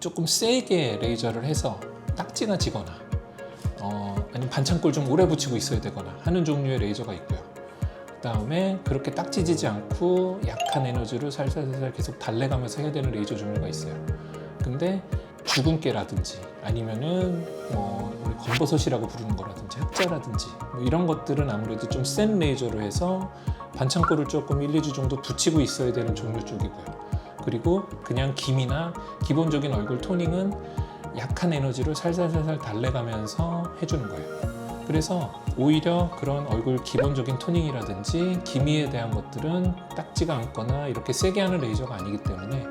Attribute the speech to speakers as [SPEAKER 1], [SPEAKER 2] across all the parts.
[SPEAKER 1] 조금 세게 레이저를 해서 딱지가 지거나 아니면 반창고를 좀 오래 붙이고 있어야 되거나 하는 종류의 레이저가 있고요. 그 다음에 그렇게 딱지지지 않고 약한 에너지를 살살살살 계속 달래가면서 해야 되는 레이저 종류가 있어요. 근데 주근깨라든지 아니면은 우리 검버섯이라고 부르는 거라든지 흑자라든지 이런 것들은 아무래도 좀 센 레이저로 해서 반창고를 조금 1, 2주 정도 붙이고 있어야 되는 종류 쪽이고요. 그리고 그냥 김이나 기본적인 얼굴 토닝은 약한 에너지로 살살살살 달래가면서 해주는 거예요. 그래서 오히려 그런 얼굴 기본적인 토닝이라든지 기미에 대한 것들은 딱지가 않거나 이렇게 세게 하는 레이저가 아니기 때문에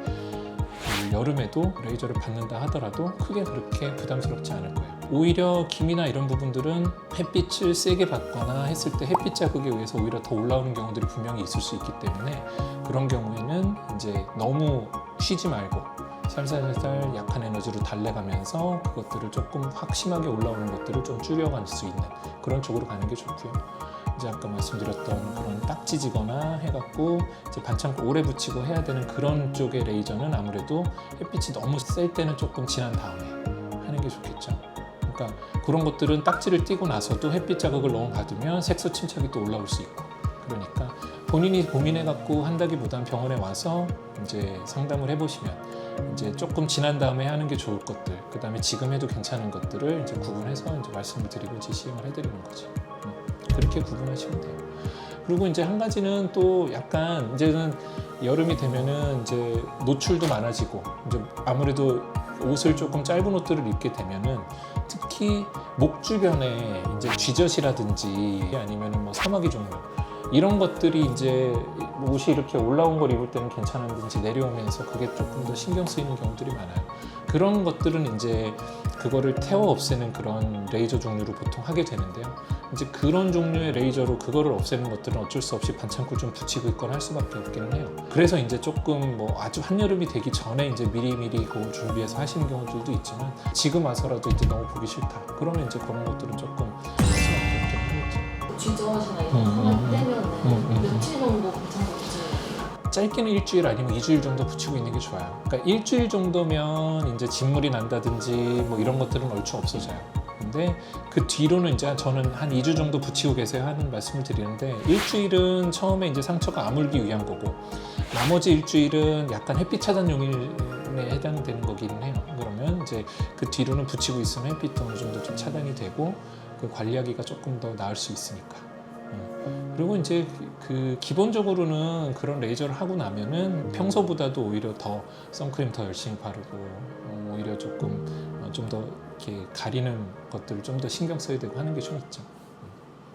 [SPEAKER 1] 여름에도 레이저를 받는다 하더라도 크게 그렇게 부담스럽지 않을 거예요. 오히려 기미나 이런 부분들은 햇빛을 세게 받거나 했을 때 햇빛 자극에 의해서 오히려 더 올라오는 경우들이 분명히 있을 수 있기 때문에 그런 경우에는 이제 너무 쉬지 말고 살살살살 약한 에너지로 달래가면서 그것들을 조금 확심하게 올라오는 것들을 좀 줄여갈 수 있는 그런 쪽으로 가는 게 좋고요. 이제 아까 말씀드렸던 그런 딱지지거나 해갖고 이제 반창고 오래 붙이고 해야 되는 그런 쪽의 레이저는 아무래도 햇빛이 너무 셀 때는 조금 지난 다음에 하는 게 좋겠죠. 그러니까 그런 것들은 딱지를 띄고 나서도 햇빛 자극을 너무 받으면 색소 침착이 또 올라올 수 있고, 그러니까 본인이 고민해갖고 한다기보단 병원에 와서 이제 상담을 해보시면 이제 조금 지난 다음에 하는 게 좋을 것들, 그 다음에 지금 해도 괜찮은 것들을 이제 구분해서 이제 말씀을 드리고 이제 시행을 해드리는 거죠. 그렇게 구분하시면 돼요. 그리고 이제 한 가지는 또 약간 이제는 여름이 되면은 이제 노출도 많아지고 이제 아무래도 옷을 조금 짧은 옷들을 입게 되면은 특히 목 주변에 이제 쥐젖이라든지 아니면은 뭐 사마귀 종류 이런 것들이 이제 옷이 이렇게 올라온 걸 입을 때는 괜찮은지 내려오면서 그게 조금 더 신경 쓰이는 경우들이 많아요. 그런 것들은 이제 그거를 태워 없애는 그런 레이저 종류로 보통 하게 되는데요. 이제 그런 종류의 레이저로 그거를 없애는 것들은 어쩔 수 없이 반창고를 좀 붙이고 있거나 할 수밖에 없기는 해요. 그래서 이제 조금 뭐 아주 한여름이 되기 전에 이제 미리미리 그걸 준비해서 하시는 경우들도 있지만 지금 와서라도 이제 너무 보기 싫다. 그러면 이제 그런 것들은 조금 할 수밖에 없긴 하겠죠.
[SPEAKER 2] 진정하시나 이거 하나 떼면은 며칠 정도 괜찮을지?
[SPEAKER 1] 짧게는 일주일 아니면 2주일 정도 붙이고 있는 게 좋아요. 그러니까 일주일 정도면 이제 진물이 난다든지 뭐 이런 것들은 얼추 없어져요. 근데 그 뒤로는 이제 저는 한 2주 정도 붙이고 계세요 하는 말씀을 드리는데, 일주일은 처음에 이제 상처가 아물기 위한 거고 나머지 일주일은 약간 햇빛 차단 용일에 해당되는 거기는 해요. 그러면 이제 그 뒤로는 붙이고 있으면 햇빛도 어느 정도 좀 차단이 되고 그 관리하기가 조금 더 나을 수 있으니까. 그리고 이제 그 기본적으로는 그런 레이저를 하고 나면은 평소보다도 오히려 더 선크림 더 열심히 바르고 오히려 조금 좀 더 이렇게 가리는 것들을 좀 더 신경 써야 되고 하는 게 좀 있죠.